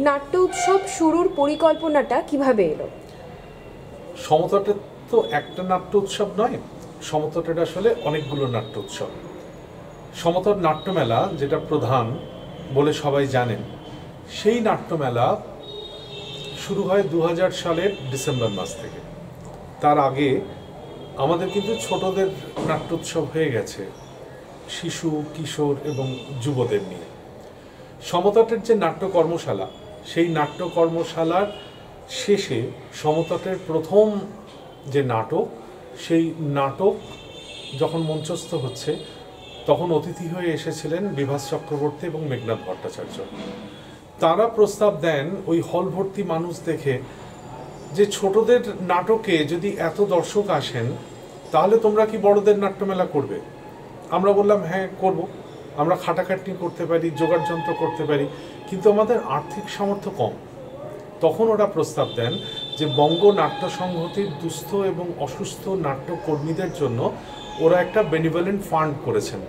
নাট্য উৎসব শুরুর পরিকল্পনাটা কিভাবে এলো? সমতটের তো একটা নাট্য উৎসব নয়, সমতটের আসলে অনেকগুলো নাট্য উৎসব। সমতট নাট্যমেলা যেটা প্রধান বলে সবাই জানেন, সেই নাট্যমেলা শুরু হয় 2000 সালের ডিসেম্বর মাস থেকে। তার আগে আমাদের কিন্তু ছোটদের নাট্য উৎসব হয়ে গেছে, শিশু, কিশোর এবং যুবদের নিয়ে। সমতটের যে নাট্য কর্মশালা, সেই নাট্য কর্মশালার শেষে সমতটের প্রথম যে নাটক, সেই নাটক যখন মঞ্চস্থ হচ্ছে তখন অতিথি হয়ে এসেছিলেন বিভাস চক্রবর্তী এবং মেঘনাদ ভট্টাচার্য। তারা প্রস্তাব দেন ওই হল ভর্তি মানুষ দেখে যে ছোটদের নাটকে যদি এত দর্শক আসেন তাহলে তোমরা কি বড়দের নাট্যমেলা করবে? আমরা বললাম হ্যাঁ করব, আমরা খাটাখাটনি করতে পারি, জোগাড় যন্ত্র করতে পারি, কিন্তু আমাদের আর্থিক সামর্থ্য কম। তখন ওরা প্রস্তাব দেন যে বঙ্গ নাট্য সংহতির দুস্থ এবং অসুস্থ নাট্যকর্মীদের জন্য ওরা একটা বেনিভোলেন্ট ফান্ড করেছেন।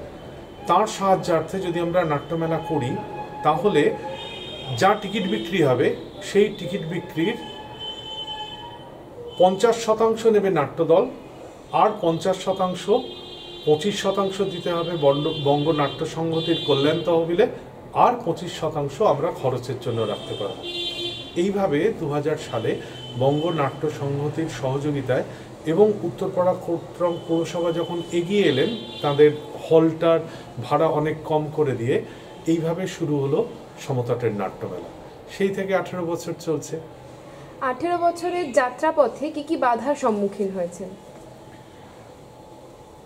তার সাহায্যার্থে যদি আমরা নাট্যমেলা করি তাহলে যা টিকিট বিক্রি হবে সেই টিকিট বিক্রির 50% নেবে নাট্যদল, আর 50%, 25% দিতে হবে বঙ্গ নাট্য সংহতির কল্যাণ তহবিলে, আর 25% আমরা খরচের জন্য রাখতে পারব। এইভাবে 2000 সালে বঙ্গ নাট্য সংহতির সহযোগিতায় এবং উত্তরপাড়া কোট্টগ্রাম পৌরসভা যখন এগিয়ে এলেন তাদের হলটার ভাড়া অনেক কম করে দিয়ে, এইভাবে শুরু হলো সমতটের নাট্যমেলা। সেই থেকে 18 বছর চলছে। 18 বছরের যাত্রাপথে কি কি বাধার সম্মুখীন হয়েছেন?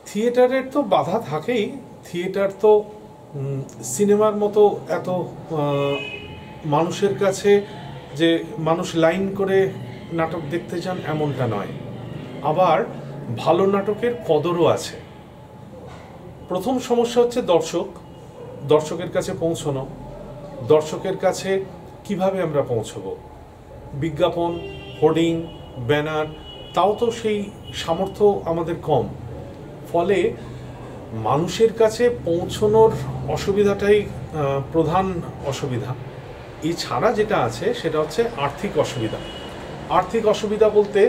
থিয়েটারের তো বাধা থাকেই। থিয়েটার তো সিনেমার মতো এত মানুষের কাছে যে মানুষ লাইন করে নাটক দেখতে যান এমনটা নয়। আবার ভালো নাটকের কদরও আছে। প্রথম সমস্যা হচ্ছে দর্শকের কাছে পৌঁছানো। দর্শকের কাছে কিভাবে আমরা পৌঁছবো? বিজ্ঞাপন, হোর্ডিং, ব্যানার, তাও তো সেই সামর্থ্য আমাদের কম। ফলে মানুষের কাছে পৌঁছানোর অসুবিধাটাই প্রধান অসুবিধা। এছাড়া যেটা আছে সেটা হচ্ছে আর্থিক অসুবিধা। আর্থিক অসুবিধা বলতে,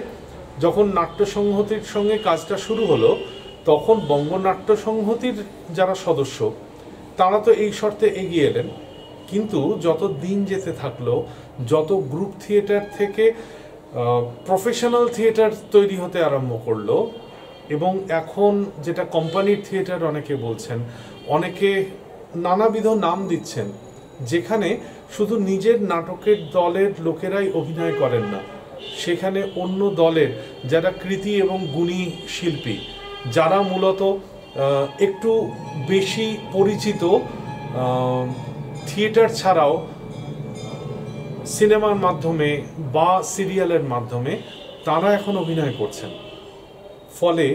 যখন নাট্য সংহতির সঙ্গে কাজটা শুরু হলো তখন বঙ্গনাট্য সংহতির যারা সদস্য তারা তো এই শর্তে এগিয়ে এলেন, কিন্তু যত দিন যেতে থাকলো, যত গ্রুপ থিয়েটার থেকে প্রফেশনাল থিয়েটার তৈরি হতে আরম্ভ করলো, এবং এখন যেটা কোম্পানির থিয়েটার অনেকে বলছেন, অনেকে নানাবিধ নাম দিচ্ছেন, যেখানে শুধু নিজের নাটকের দলের লোকেরাই অভিনয় করেন না, সেখানে অন্য দলের যারা কৃতি এবং গুণী শিল্পী, যারা মূলত একটু বেশি পরিচিত থিয়েটার ছাড়াও সিনেমার মাধ্যমে বা সিরিয়ালের মাধ্যমে, তারা এখন অভিনয় করছেন। ফলে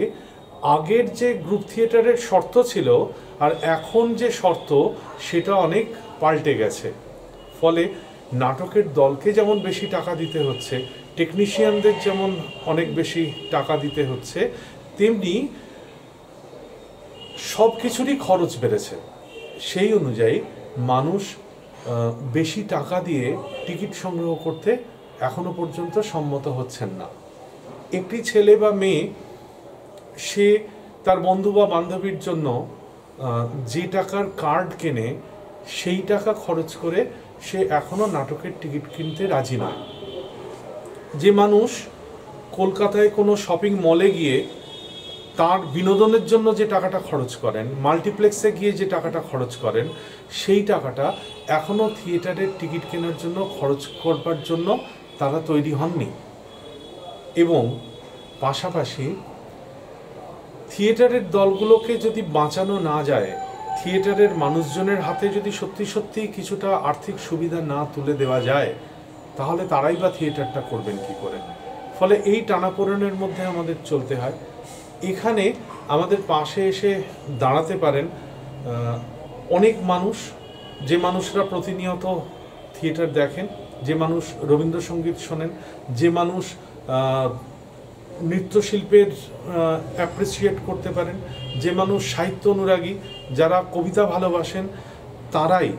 আগের যে গ্রুপ থিয়েটারের শর্ত ছিল আর এখন যে শর্ত সেটা অনেক পাল্টে গেছে। ফলে নাটকের দলকে যেমন বেশি টাকা দিতে হচ্ছে, টেকনিশিয়ানদের যেমন অনেক বেশি টাকা দিতে হচ্ছে, তেমনি সব কিছুরই খরচ বেড়েছে। সেই অনুযায়ী মানুষ বেশি টাকা দিয়ে টিকিট সংগ্রহ করতে এখনো পর্যন্ত সম্মত হচ্ছেন না। একটি ছেলে বা মেয়ে সে তার বন্ধু বা বান্ধবীর জন্য যে টাকার কার্ড কেনে সেই টাকা খরচ করে সে এখনো নাটকের টিকিট কিনতে রাজি নয়। যে মানুষ কলকাতায় কোনো শপিং মলে গিয়ে তার বিনোদনের জন্য যে টাকাটা খরচ করেন, মাল্টিপ্লেক্সে গিয়ে যে টাকাটা খরচ করেন, সেই টাকাটা এখনো থিয়েটারের টিকিট কেনার জন্য খরচ করবার জন্য তারা তৈরি হননি। এবং পাশাপাশি থিয়েটারের দলগুলোকে যদি বাঁচানো না যায়, থিয়েটারের মানুষজনের হাতে যদি সত্যি সত্যি কিছুটা আর্থিক সুবিধা না তুলে দেওয়া যায়, তাহলে তারাই বা থিয়েটারটা করবেন কি করে? ফলে এই টানাপোড়েনের মধ্যে আমাদের চলতে হয়। এখানে আমাদের পাশে এসে দাঁড়াতে পারেন অনেক মানুষ, যে মানুষরা প্রতিনিয়ত থিয়েটার দেখেন, যে মানুষ রবীন্দ্রসঙ্গীত শোনেন, যে মানুষ নৃত্যশিল্পের অ্যাপ্রিসিয়েট করতে পারেন, যে মানুষ সাহিত্য অনুরাগী, যারা কবিতা ভালোবাসেন, তারাই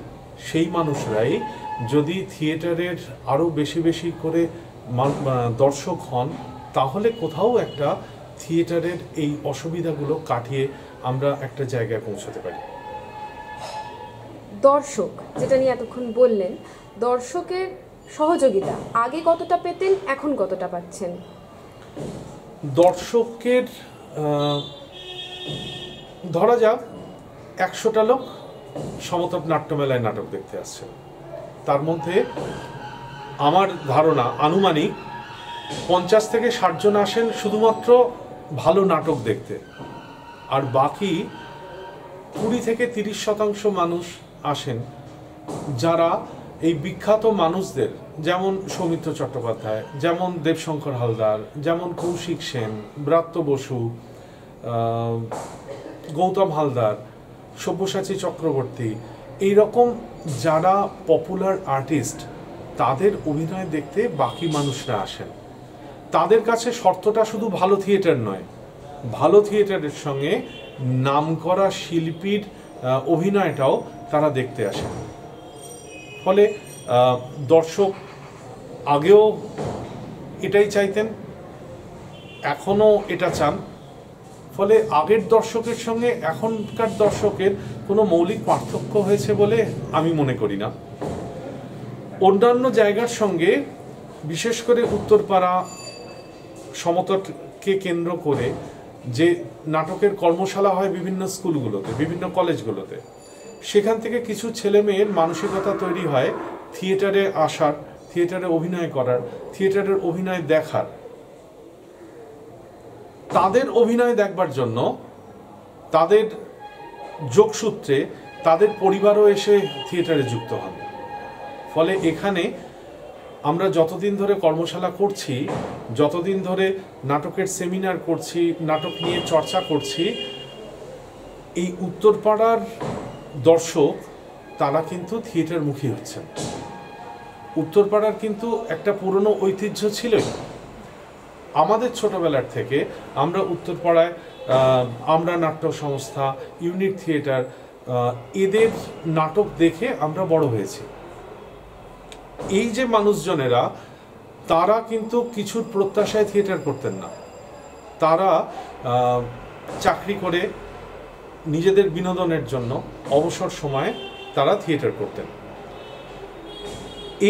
সেই মানুষরাই যদি থিয়েটারের আরও বেশি বেশি করে দর্শক হন, তাহলে কোথাও একটা থিয়েটারের এই অসুবিধাগুলো কাটিয়ে আমরা একটা জায়গায় পৌঁছতে পারি। দর্শক যেটা নিয়ে এতক্ষণ বললেন, দর্শকের সহযোগিতা আগে কতটা পেতেন, এখন কতটা পাচ্ছেন? দর্শকের ধরা যাক 100টা লোক সমতট নাট্যমেলায় নাটক দেখতে আসছে, তার মধ্যে আমার ধারণা আনুমানিক 50 থেকে 60 জন আসেন শুধুমাত্র ভালো নাটক দেখতে, আর বাকি 20 থেকে 30% মানুষ আসেন যারা এই বিখ্যাত মানুষদের, যেমন সৌমিত্র চট্টোপাধ্যায়, যেমন দেবশঙ্কর হালদার, যেমন কৌশিক সেন, ব্রাত্য বসু, গৌতম হালদার, সব্যসাচী চক্রবর্তী, এই রকম যারা পপুলার আর্টিস্ট, তাদের অভিনয় দেখতে বাকি মানুষরা আসেন। তাদের কাছে শর্তটা শুধু ভালো থিয়েটার নয়, ভালো থিয়েটারের সঙ্গে নামকরা শিল্পীর অভিনয়টাও তারা দেখতে আসেন। ফলে দর্শক আগেও এটাই চাইতেন, এখনও এটা চান। ফলে আগের দর্শকের সঙ্গে এখনকার দর্শকের কোনো মৌলিক পার্থক্য হয়েছে বলে আমি মনে করি না। অন্যান্য জায়গার সঙ্গে, বিশেষ করে উত্তরপাড়া সমতটকে কেন্দ্র করে যে নাটকের কর্মশালা হয় বিভিন্ন স্কুলগুলোতে, বিভিন্ন কলেজগুলোতে, সেখান থেকে কিছু ছেলে মেয়ের মানসিকতা তৈরি হয় থিয়েটারে আসার, থিয়েটারে অভিনয় করার, থিয়েটারের অভিনয় দেখার। তাদের অভিনয় দেখবার জন্য তাদের যোগসূত্রে তাদের পরিবারও এসে থিয়েটারে যুক্ত হন। ফলে এখানে আমরা যতদিন ধরে কর্মশালা করছি, যতদিন ধরে নাটকের সেমিনার করছি, নাটক নিয়ে চর্চা করছি, এই উত্তরপাড়ার দর্শক তারা কিন্তু থিয়েটারমুখী হচ্ছেন। উত্তরপাড়ার কিন্তু একটা পুরনো ঐতিহ্য ছিলই। আমাদের ছোটবেলার থেকে আমরা উত্তরপাড়ায় আমরা নাট্য সংস্থা, ইউনিট থিয়েটার, এদের নাটক দেখে আমরা বড় হয়েছি। এই যে মানুষজনেরা, তারা কিন্তু কিছুর প্রত্যাশায় থিয়েটার করতেন না, তারা চাকরি করে নিজেদের বিনোদনের জন্য অবসর সময়ে তারা থিয়েটার করতেন।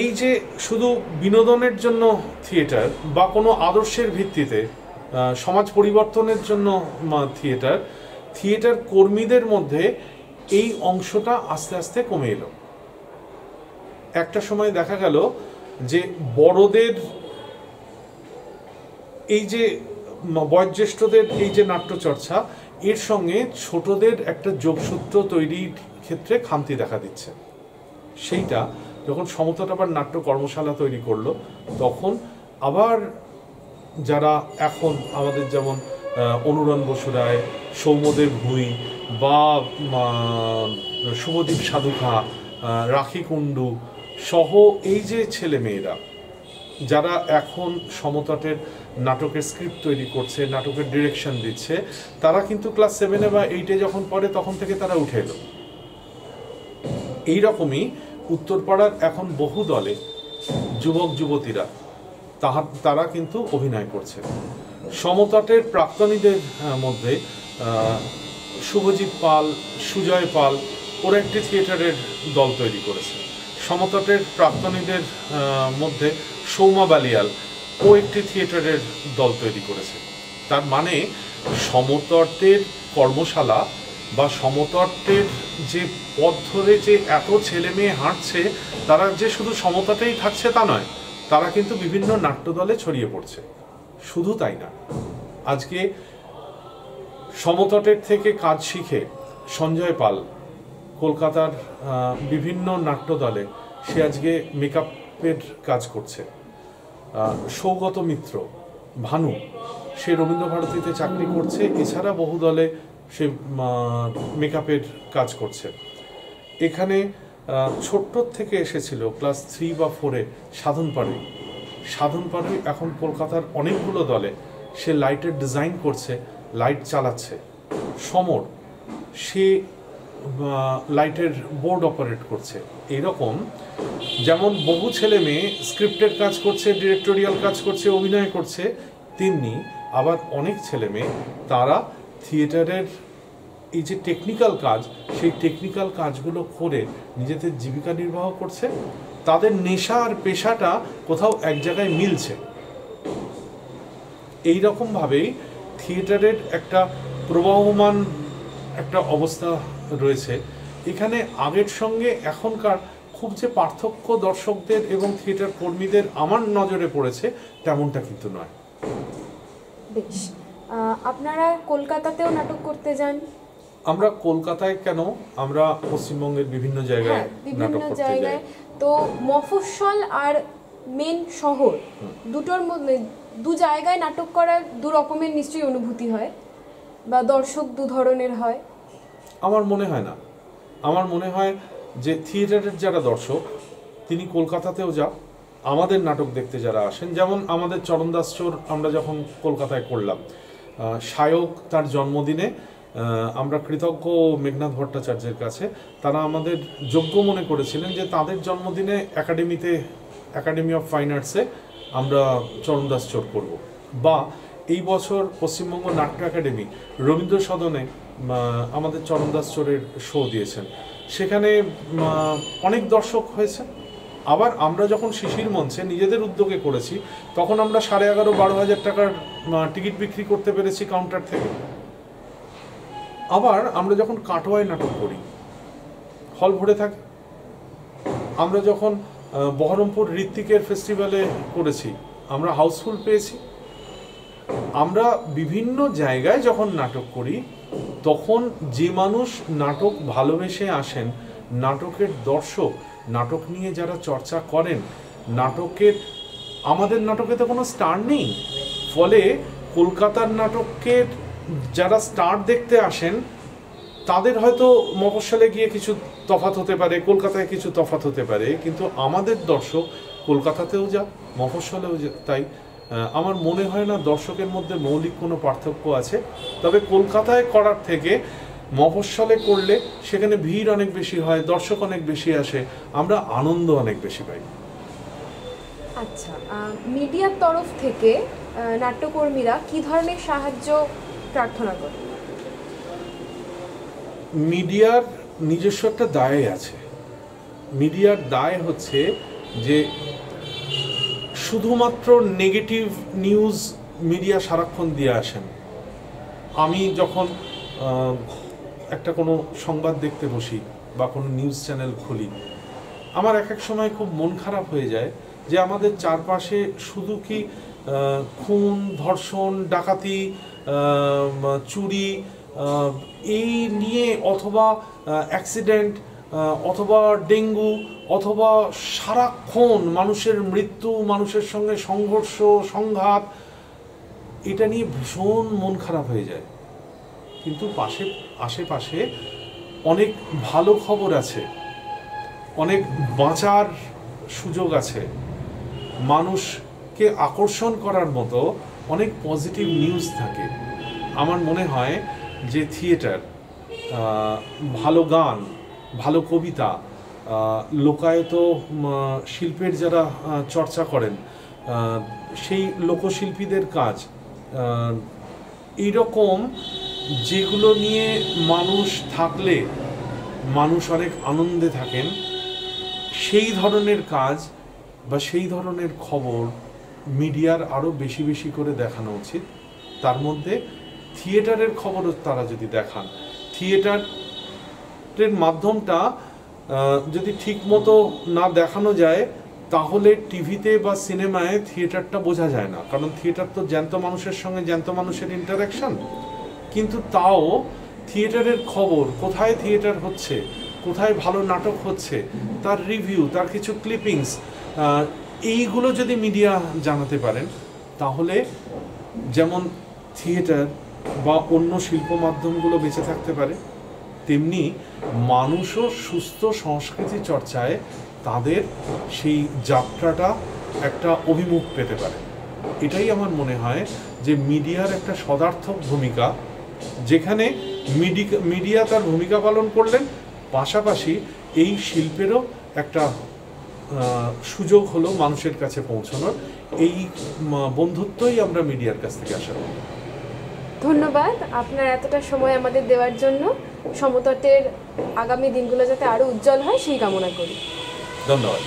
এই যে শুধু বিনোদনের জন্য থিয়েটার বা কোনো আদর্শের ভিত্তিতে সমাজ পরিবর্তনের জন্য থিয়েটার, থিয়েটার কর্মীদের মধ্যে এই অংশটা আস্তে আস্তে কমে এলো। একটা সময় দেখা গেল যে বড়দের এই যে বয়োজ্যেষ্ঠদের এই যে নাট্যচর্চা, এর সঙ্গে ছোটদের একটা যোগসূত্র তৈরির ক্ষেত্রে খামতি দেখা দিচ্ছে। সেইটা যখন সমতট আবার নাট্য কর্মশালা তৈরি করলো, তখন আবার যারা এখন আমাদের যেমন অনুরণ বসুরায়, সৌম্যদেব ভুঁই বা শুভদীপ সাধুখা, রাখি কুণ্ডু সহ এই যে ছেলে মেয়েরা যারা এখন সমতটের নাটকের স্ক্রিপ্ট তৈরি করছে, নাটকের ডিরেকশন দিচ্ছে, তারা কিন্তু ক্লাস 7 বা 8 যখন পড়ে তখন থেকে তারা উঠে এলো। এইরকমই উত্তরপাড়ার এখন বহু দলে যুবক যুবতীরা তারা কিন্তু অভিনয় করছে। সমতটের প্রাক্তনীদের মধ্যে শুভজিৎ পাল, সুজয় পাল, ওরা একটি থিয়েটারের দল তৈরি করেছে। সমতটের প্রাক্তনীদের মধ্যে সৌমা বালিয়াল, ও একটি থিয়েটারের দল তৈরি করেছে। তার মানে সমতটের কর্মশালা বা সমতটের যে পথ ধরে যে এত ছেলে মেয়ে হাঁটছে, তারা যে শুধু সমতটেই থাকছে তা নয়, তারা কিন্তু বিভিন্ন নাট্যদলে ছড়িয়ে পড়ছে। শুধু তাই না, আজকে সমতটের থেকে কাজ শিখে সঞ্জয় পাল কলকাতার বিভিন্ন নাট্যদলে সে আজকে মেকআপের কাজ করছে। সৌগত মিত্র, ভানু, সে রবীন্দ্রভারতীতে চাকরি করছে, এছাড়া বহু দলে সে মেকআপের কাজ করছে। এখানে ছোট্ট থেকে এসেছিল ক্লাস 3 বা 4-এ সাধন পাড়ুই এখন কলকাতার অনেকগুলো দলে সে লাইটের ডিজাইন করছে, লাইট চালাচ্ছে। সমর, সে লাইটের বোর্ড অপারেট করছে। এইরকম যেমন বহু ছেলে মেয়ে স্ক্রিপ্টের কাজ করছে, ডিরেক্টোরিয়াল কাজ করছে, অভিনয় করছে, তেমনি আবার অনেক ছেলে মেয়ে তারা থিয়েটারের এই যে টেকনিক্যাল কাজ, সেই টেকনিক্যাল কাজগুলো করে নিজেদের জীবিকা নির্বাহ করছে। তাদের নেশা আর পেশাটা কোথাও এক জায়গায় মিলছে। এই রকমভাবেই থিয়েটারের একটা প্রবাহমান একটা অবস্থা রয়েছে। এখানে আগের সঙ্গে এখনকার খুব যে পার্থক্য দর্শকদের এবং থিয়েটার কর্মীদের আমার নজরে পড়েছে তেমনটা কিন্তু নয়। বেশ, আপনারা কলকাতাতেও নাটক করতে যান? আমরা কলকাতায় কেন, আমরা পশ্চিমবঙ্গের বিভিন্ন জায়গায় নাটক করতে যাই। তো মফস্বল আর মেন শহর দুটোর মধ্যে দু জায়গায় নাটক করার দু রকমের নিশ্চয়ই অনুভূতি হয়, বা দর্শক দু ধরনের হয়। আমার মনে হয় না। আমার মনে হয় যে থিয়েটারের যারা দর্শক তিনি কলকাতাতেও যা আমাদের নাটক দেখতে যারা আসেন, যেমন আমাদের চরণ দাস চোর আমরা যখন কলকাতায় করলাম, শায়ক তার জন্মদিনে আমরা কৃতজ্ঞ মেঘনাথ ভট্টাচার্যের কাছে, তারা আমাদের যোগ্য মনে করেছিলেন যে তাদের জন্মদিনে একাডেমি অফ ফাইন আর্টসে আমরা চরণ দাস চোর করব। বা এই বছর পশ্চিমবঙ্গ নাট্য একাডেমি রবীন্দ্র সদনে আমাদের চরণ দাস চোরের শো দিয়েছেন, সেখানে অনেক দর্শক হয়েছে। আবার আমরা যখন শিশির মঞ্চে নিজেদের উদ্যোগে করেছি, তখন আমরা 11,5-12,000 টাকার টিকিট বিক্রি করতে পেরেছি কাউন্টার থেকে। আবার আমরা যখন কাটোয়ায় নাটক করি হল ভরে থাকে। আমরা যখন বহরমপুর ঋত্বিকের ফেস্টিভ্যালে করেছি আমরা হাউসফুল পেয়েছি। আমরা বিভিন্ন জায়গায় যখন নাটক করি তখন যে মানুষ নাটক ভালোবেসে আসেন, নাটকের দর্শক, নাটক নিয়ে যারা চর্চা করেন, আমাদের নাটকে তো কোনো স্টার নেই, ফলে কলকাতার নাটকের যারা স্টার দেখতে আসেন তাদের হয়তো মফস্বলে গিয়ে কিছু তফাৎ হতে পারে, কলকাতায় কিছু তফাৎ হতে পারে, কিন্তু আমাদের দর্শক কলকাতাতেও যা মফস্বলেও তাই। আমার মনে হয় না দর্শকের মধ্যে মৌলিক কোনো পার্থক্য আছে। তবে কলকাতায় করার থেকে মফস্বলে করলে সেখানে ভিড় অনেক বেশি হয়, দর্শক অনেক বেশি আসে, আমরা আনন্দ অনেক বেশি পাই। আচ্ছা, মিডিয়ার তরফ থেকে নাট্যকর্মীরা কি ধরনের সাহায্য প্রার্থনা করেন? মিডিয়ার নিজস্ব একটা দায় আছে। মিডিয়ার দায় হচ্ছে যে শুধুমাত্র নেগেটিভ নিউজ মিডিয়া সারাক্ষণ দিয়ে আসেন। আমি যখন একটা কোনো সংবাদ দেখতে বসি বা কোনো নিউজ চ্যানেল খুলি, আমার এক এক সময় খুব মন খারাপ হয়ে যায় যে আমাদের চারপাশে শুধু কি খুন, ধর্ষণ, ডাকাতি, চুরি এই নিয়ে, অথবা অ্যাক্সিডেন্ট, অথবা ডেঙ্গু, অথবা সারাক্ষণ মানুষের মৃত্যু, মানুষের সঙ্গে সংঘর্ষ, সংঘাত, এটা নিয়ে ভীষণ মন খারাপ হয়ে যায়। কিন্তু আশেপাশে অনেক ভালো খবর আছে, অনেক বাঁচার সুযোগ আছে, মানুষকে আকর্ষণ করার মতো অনেক পজিটিভ নিউজ থাকে। আমার মনে হয় যে থিয়েটার, ভালো গান, ভালো কবিতা, লোকায়ত শিল্পের যারা চর্চা করেন সেই লোকশিল্পীদের কাজ, এইরকম যেগুলো নিয়ে মানুষ থাকলে মানুষ অনেক আনন্দে থাকেন, সেই ধরনের কাজ বা সেই ধরনের খবর মিডিয়ার আরও বেশি বেশি করে দেখানো উচিত। তার মধ্যে থিয়েটারের খবরও তারা যদি দেখান, থিয়েটারের মাধ্যমটা যদি ঠিক মতো না দেখানো যায় তাহলে টিভিতে বা সিনেমায় থিয়েটারটা বোঝা যায় না, কারণ থিয়েটার তো জ্যান্ত মানুষের সঙ্গে জ্যান্ত মানুষের ইন্টারাকশন। কিন্তু তাও থিয়েটারের খবর, কোথায় থিয়েটার হচ্ছে, কোথায় ভালো নাটক হচ্ছে, তার রিভিউ, তার কিছু ক্লিপিংস, এইগুলো যদি মিডিয়া জানাতে পারেন তাহলে যেমন থিয়েটার বা অন্য শিল্প মাধ্যমগুলো বেঁচে থাকতে পারে, তেমনি মানুষও সুস্থ সংস্কৃতি চর্চায় তাদের সেই যাত্রাটা একটা অভিমুখ পেতে পারে। এটাই আমার মনে হয় যে মিডিয়ার একটা সদার্থক ভূমিকা, যেখানে মিডিয়া তার ভূমিকা পালন করলেন, পাশাপাশি এই শিল্পেরও একটা সুযোগ হলো মানুষের কাছে পৌঁছানোর। এই বন্ধুত্বই আমরা মিডিয়ার কাছ থেকে আশা করি। ধন্যবাদ আপনার এতটা সময় আমাদের দেওয়ার জন্য। সমতটের আগামী দিনগুলো যাতে আরও উজ্জ্বল হয় সেই কামনা করি। ধন্যবাদ।